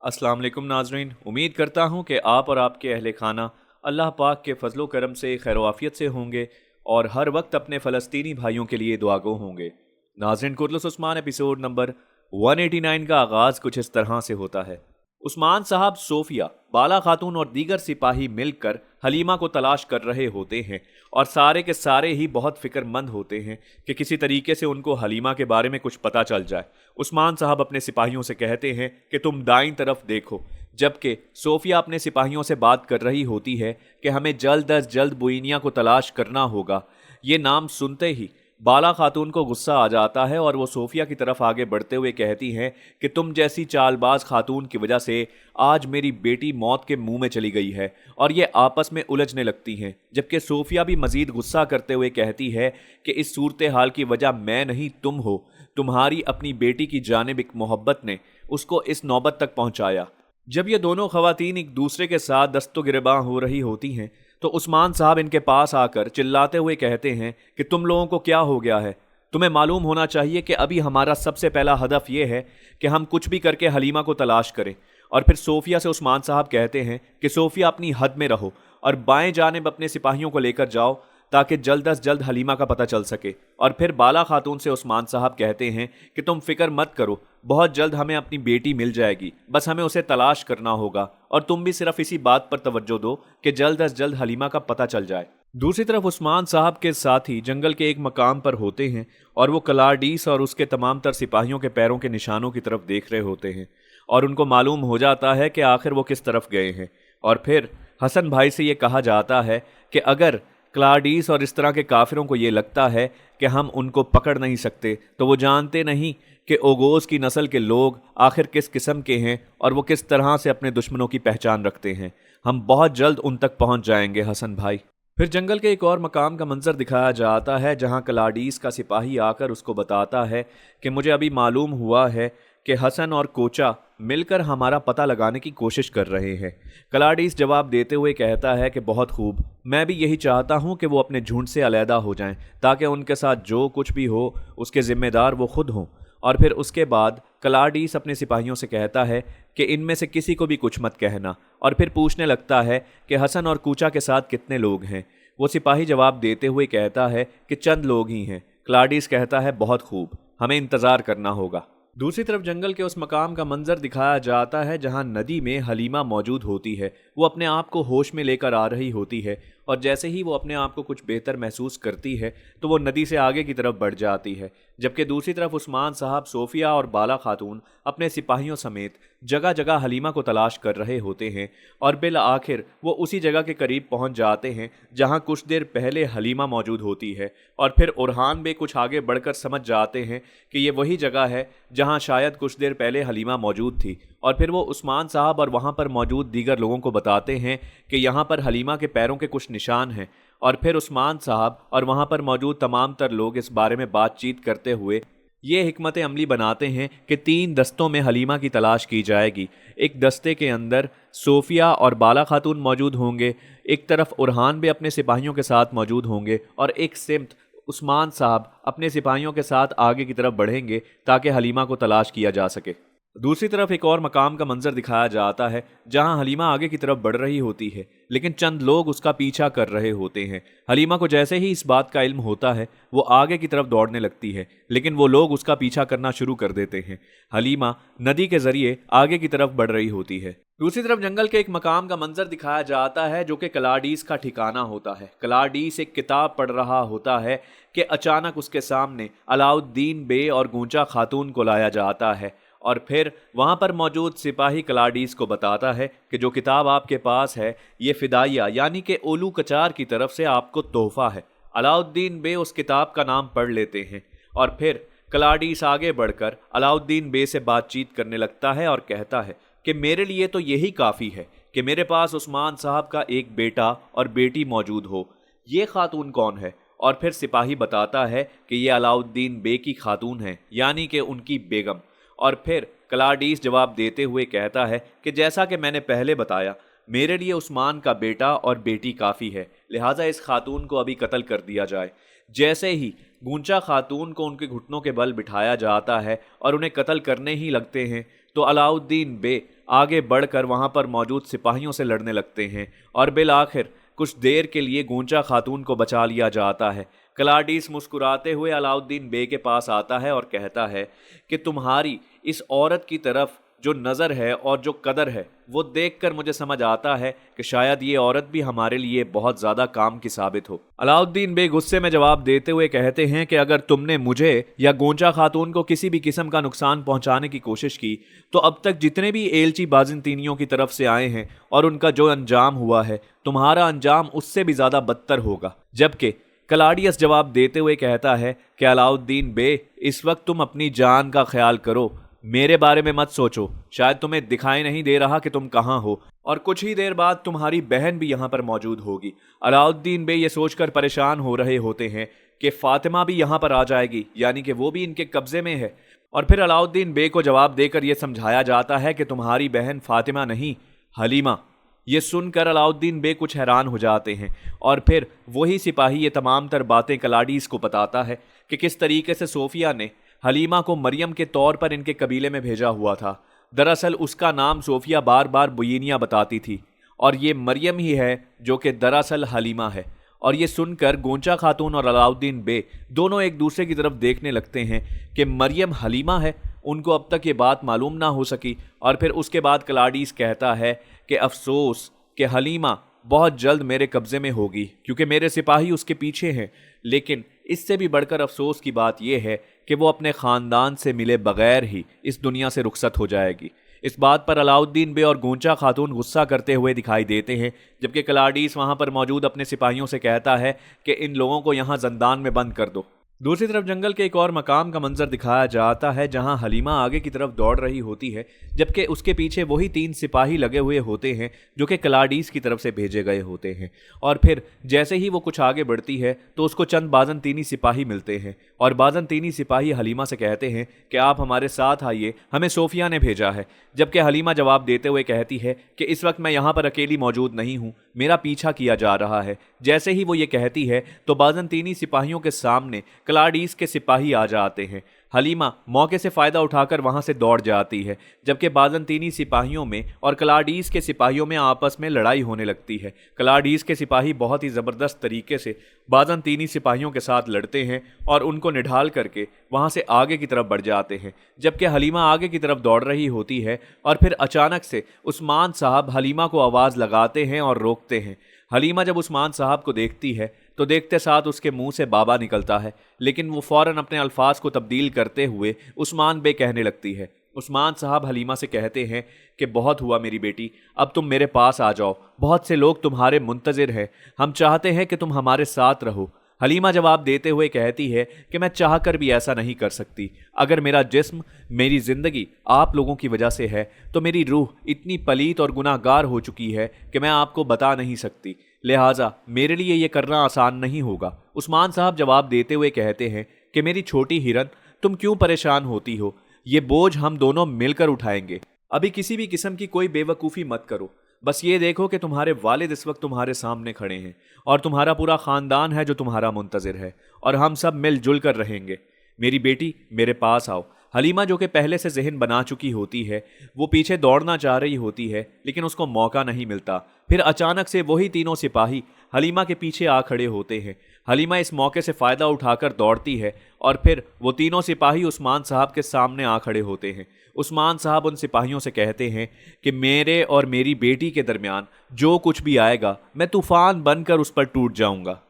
अस्सलाम वालेकुम नाजरीन। उम्मीद करता हूँ कि आप और आपके अहल खाना अल्लाह पाक के फजलो करम से खैर वाफियत से होंगे और हर वक्त अपने फ़लस्तीनी भाइयों के लिए दुआगो होंगे। नाजरीन, कुर्लस उस्मान एपिसोड नंबर 189 का आगाज़ कुछ इस तरह से होता है। उस्मान साहब, सोफिया, बाला खातून और दीगर सिपाही मिलकर हलीमा को तलाश कर रहे होते हैं और सारे के सारे ही बहुत फिक्रमंद होते हैं कि किसी तरीके से उनको हलीमा के बारे में कुछ पता चल जाए। उस्मान साहब अपने सिपाहियों से कहते हैं कि तुम दाईं तरफ देखो, जबकि सोफिया अपने सिपाहियों से बात कर रही होती है कि हमें जल्द अज जल्द बुइनिया को तलाश करना होगा। ये नाम सुनते ही बाला खातून को गुस्सा आ जाता है और वो सोफिया की तरफ आगे बढ़ते हुए कहती हैं कि तुम जैसी चालबाज खातून की वजह से आज मेरी बेटी मौत के मुंह में चली गई है, और ये आपस में उलझने लगती हैं। जबकि सोफिया भी मजीद गुस्सा करते हुए कहती है कि इस सूरत हाल की वजह मैं नहीं, तुम हो। तुम्हारी अपनी बेटी की जानिब एक मोहब्बत ने उसको इस नौबत तक पहुंचाया। जब ये दोनों खवातीन एक दूसरे के साथ दस्तो गिरबां हो रही होती हैं तो उस्मान साहब इनके पास आकर चिल्लाते हुए कहते हैं कि तुम लोगों को क्या हो गया है? तुम्हें मालूम होना चाहिए कि अभी हमारा सबसे पहला हदफ यह है कि हम कुछ भी करके हलीमा को तलाश करें। और फिर सोफिया से उस्मान साहब कहते हैं कि सोफिया, अपनी हद में रहो और बाएं जानिब अपने सिपाहियों को लेकर जाओ ताकि जल्द अज जल्द हलीमा का पता चल सके। और फिर बाला खातून से उस्मान साहब कहते हैं कि तुम फिक्र मत करो, बहुत जल्द हमें अपनी बेटी मिल जाएगी, बस हमें उसे तलाश करना होगा। और तुम भी सिर्फ इसी बात पर तवज्जो दो कि जल्द अज जल्द हलीमा का पता चल जाए। दूसरी तरफ उस्मान साहब के साथी जंगल के एक मकाम पर होते हैं और वो कलाडीस और उसके तमाम तर सिपाहियों के पैरों के निशानों की तरफ देख रहे होते हैं और उनको मालूम हो जाता है कि आखिर वो किस तरफ गए हैं। और फिर हसन भाई से ये कहा जाता है कि अगर क्लाडीस और इस तरह के काफिरों को ये लगता है कि हम उनको पकड़ नहीं सकते तो वो जानते नहीं कि ओगोस की नस्ल के लोग आखिर किस किस्म के हैं और वो किस तरह से अपने दुश्मनों की पहचान रखते हैं। हम बहुत जल्द उन तक पहुंच जाएंगे हसन भाई। फिर जंगल के एक और मकाम का मंजर दिखाया जाता है जहां क्लाडीस का सिपाही आकर उसको बताता है कि मुझे अभी मालूम हुआ है कि हसन और कोचा मिलकर हमारा पता लगाने की कोशिश कर रहे हैं। क्लाडीस जवाब देते हुए कहता है कि बहुत खूब, मैं भी यही चाहता हूं कि वो अपने झुंड से अलहदा हो जाएं ताकि उनके साथ जो कुछ भी हो उसके जिम्मेदार वो खुद हों। और फिर उसके बाद क्लाडीस अपने सिपाहियों से कहता है कि इनमें से किसी को भी कुछ मत कहना, और फिर पूछने लगता है कि हसन और कूचा के साथ कितने लोग हैं। वो सिपाही जवाब देते हुए कहता है कि चंद लोग ही हैं। क्लाडीस कहता है बहुत खूब, हमें इंतज़ार करना होगा। दूसरी तरफ जंगल के उस मकाम का मंजर दिखाया जाता है जहां नदी में हलीमा मौजूद होती है। वो अपने आप को होश में लेकर आ रही होती है और जैसे ही वो अपने आप को कुछ बेहतर महसूस करती है तो वो नदी से आगे की तरफ बढ़ जाती है। जबकि दूसरी तरफ उस्मान साहब, सोफिया और बाला खातून अपने सिपाहियों समेत जगह जगह हलीमा को तलाश कर रहे होते हैं और बिल आखिर वो उसी जगह के करीब पहुंच जाते हैं जहां कुछ देर पहले हलीमा मौजूद होती है। और फिर उरहान भी कुछ आगे बढ़कर समझ जाते हैं कि ये वही जगह है जहां शायद कुछ देर पहले हलीमा मौजूद थी। और फिर वो उस्मान साहब और वहां पर मौजूद दीगर लोगों को बताते हैं कि यहाँ पर हलीमा के पैरों के कुछ निशान हैं। और फिर उस्मान साहब और वहां पर मौजूद तमाम तर लोग इस बारे में बातचीत करते हुए ये हिकमत अमली बनाते हैं कि 3 दस्तों में हलीमा की तलाश की जाएगी। एक दस्ते के अंदर सोफिया और बाला खातून मौजूद होंगे, एक तरफ उरहान भी अपने सिपाहियों के साथ मौजूद होंगे और एक सिमत उस्मान साहब अपने सिपाहियों के साथ आगे की तरफ बढ़ेंगे ताकि हलीमा को तलाश किया जा सके। दूसरी तरफ एक और मकाम का मंजर दिखाया जाता है जहां हलीमा आगे की तरफ बढ़ रही होती है लेकिन चंद लोग उसका पीछा कर रहे होते हैं। हलीमा को जैसे ही इस बात का इल्म होता है वो आगे की तरफ दौड़ने लगती है लेकिन वो लोग उसका पीछा करना शुरू कर देते हैं। हलीमा नदी के जरिए आगे की तरफ बढ़ रही होती है। दूसरी तरफ जंगल के एक मकाम का मंजर दिखाया जाता है जो कि क्लाडीस का ठिकाना होता है। क्लाडीस एक किताब पढ़ रहा होता है कि अचानक उसके सामने अलाउद्दीन बे और गूंचा खातून को लाया जाता है और फिर वहां पर मौजूद सिपाही क्लाडीस को बताता है कि जो किताब आपके पास है ये फिदाइया यानी कि ओलू कचार की तरफ से आपको तोहफा है। अलाउद्दीन बे उस किताब का नाम पढ़ लेते हैं और फिर क्लाडीस आगे बढ़कर अलाउद्दीन बे से बातचीत करने लगता है और कहता है कि मेरे लिए तो यही काफ़ी है कि मेरे पास उस्मान साहब का एक बेटा और बेटी मौजूद हो। ये खातून कौन है? और फिर सिपाही बताता है कि ये अलाउद्दीन बे की खातून है यानी कि उनकी बेगम। और फिर क्लाडीस जवाब देते हुए कहता है कि जैसा कि मैंने पहले बताया, मेरे लिए उस्मान का बेटा और बेटी काफ़ी है, लिहाजा इस खातून को अभी कत्ल कर दिया जाए। जैसे ही गूंचा खातून को उनके घुटनों के बल बिठाया जाता है और उन्हें कत्ल करने ही लगते हैं तो अलाउद्दीन बे आगे बढ़कर वहां पर मौजूद सिपाहियों से लड़ने लगते हैं और बिलाखिर कुछ देर के लिए गूंचा खातून को बचा लिया जाता है। क्लाडीस मुस्कुराते हुए अलाउद्दीन बे के पास आता है और कहता है कि तुम्हारी इस औरत की तरफ जो नज़र है और जो कदर है वो देखकर मुझे समझ आता है कि शायद ये औरत भी हमारे लिए बहुत ज़्यादा काम की साबित हो। अलाउद्दीन बे गुस्से में जवाब देते हुए कहते हैं कि अगर तुमने मुझे या गोंचा खातून को किसी भी किस्म का नुकसान पहुंचाने की कोशिश की तो अब तक जितने भी एलची बाज़ंतीनियों की तरफ से आए हैं और उनका जो अंजाम हुआ है, तुम्हारा अंजाम उससे भी ज़्यादा बदतर होगा। जबकि क्लाडियस जवाब देते हुए कहता है कि अलाउद्दीन बे, इस वक्त तुम अपनी जान का ख्याल करो, मेरे बारे में मत सोचो। शायद तुम्हें दिखाई नहीं दे रहा कि तुम कहाँ हो और कुछ ही देर बाद तुम्हारी बहन भी यहाँ पर मौजूद होगी। अलाउद्दीन बे ये सोचकर परेशान हो रहे होते हैं कि फातिमा भी यहाँ पर आ जाएगी, यानी कि वो भी इनके कब्जे में है। और फिर अलाउद्दीन बे को जवाब देकर यह समझाया जाता है कि तुम्हारी बहन फातिमा नहीं, हलीमा। ये सुनकर अलाउद्दीन बे कुछ हैरान हो जाते हैं और फिर वही सिपाही ये तमाम तर बातें क्लाडीस को बताता है कि किस तरीके से सोफिया ने हलीमा को मरियम के तौर पर इनके कबीले में भेजा हुआ था। दरअसल उसका नाम सोफिया बार बार बुयनिया बताती थी और ये मरियम ही है जो कि दरअसल हलीमा है। और ये सुनकर गोंचा खातून और अलाउद्दीन बे दोनों एक दूसरे की तरफ देखने लगते हैं कि मरियम हलीमा है। उनको अब तक ये बात मालूम ना हो सकी। और फिर उसके बाद क्लाडीस कहता है कि अफसोस कि हलीमा बहुत जल्द मेरे कब्जे में होगी क्योंकि मेरे सिपाही उसके पीछे हैं, लेकिन इससे भी बढ़कर अफसोस की बात यह है कि वो अपने ख़ानदान से मिले बगैर ही इस दुनिया से रुखसत हो जाएगी। इस बात पर अलाउद्दीन बे और गोंचा खातून गुस्सा करते हुए दिखाई देते हैं, जबकि क्लाडीस वहाँ पर मौजूद अपने सिपाहियों से कहता है कि इन लोगों को यहाँ ज़ंदान में बंद कर दो। दूसरी तरफ जंगल के एक और मकाम का मंजर दिखाया जाता है जहां हलीमा आगे की तरफ दौड़ रही होती है, जबकि उसके पीछे वही 3 सिपाही लगे हुए होते हैं जो कि क्लाडीस की तरफ से भेजे गए होते हैं। और फिर जैसे ही वो कुछ आगे बढ़ती है तो उसको चंद बाज़ंतीनी सिपाही मिलते हैं और बाज़ंतीनी सिपाही हलीमा से कहते हैं कि आप हमारे साथ आइए, हमें सोफिया ने भेजा है। जबकि हलीमा जवाब देते हुए कहती है कि इस वक्त मैं यहाँ पर अकेली मौजूद नहीं हूँ, मेरा पीछा किया जा रहा है। जैसे ही वो ये कहती है तो बाज़ंतीनी सिपाहियों के सामने क्लाडीस के सिपाही आ जाते हैं। हलीमा मौके से फ़ायदा उठाकर वहां से दौड़ जाती है, जबकि बाज़ंतीनी सिपाहियों में और क्लाडीस के सिपाहियों में आपस में लड़ाई होने लगती है। क्लाडीस के सिपाही बहुत ही ज़बरदस्त तरीके से बाज़ंतीनी सिपाहियों के साथ लड़ते हैं और उनको निढाल करके वहां से आगे की तरफ बढ़ जाते हैं, जबकि हलीमा आगे की तरफ दौड़ रही होती है। और फिर अचानक से उस्मान साहब हलीमा को आवाज़ लगाते हैं और रोकते हैं। हलीमा जब उस्मान साहब को देखती है तो देखते साथ उसके मुंह से बाबा निकलता है, लेकिन वो फौरन अपने अल्फाज को तब्दील करते हुए उस्मान बे कहने लगती है। उस्मान साहब हलीमा से कहते हैं कि बहुत हुआ मेरी बेटी, अब तुम मेरे पास आ जाओ, बहुत से लोग तुम्हारे मुंतज़िर हैं, हम चाहते हैं कि तुम हमारे साथ रहो। हलीमा जवाब देते हुए कहती है कि मैं चाहकर भी ऐसा नहीं कर सकती। अगर मेरा जिस्म, मेरी ज़िंदगी आप लोगों की वजह से है तो मेरी रूह इतनी पलीत और गुनाहगार हो चुकी है कि मैं आपको बता नहीं सकती, लिहाजा मेरे लिए ये करना आसान नहीं होगा। उस्मान साहब जवाब देते हुए कहते हैं कि मेरी छोटी हिरन, तुम क्यों परेशान होती हो, ये बोझ हम दोनों मिलकर उठाएंगे। अभी किसी भी किस्म की कोई बेवकूफ़ी मत करो, बस ये देखो कि तुम्हारे वालिद इस वक्त तुम्हारे सामने खड़े हैं और तुम्हारा पूरा ख़ानदान है जो तुम्हारा मुंतज़िर है और हम सब मिलजुल कर रहेंगे। मेरी बेटी मेरे पास आओ। हलीमा जो कि पहले से जहन बना चुकी होती है, वो पीछे दौड़ना चाह रही होती है लेकिन उसको मौका नहीं मिलता। फिर अचानक से वही तीनों सिपाही हलीमा के पीछे आ खड़े होते हैं। हलीमा इस मौके से फ़ायदा उठाकर दौड़ती है और फिर वो तीनों सिपाही उस्मान साहब के सामने आ खड़े होते हैं। उस्मान साहब उन सिपाहियों से कहते हैं कि मेरे और मेरी बेटी के दरमियान जो कुछ भी आएगा मैं तूफ़ान बनकर उस पर टूट जाऊंगा।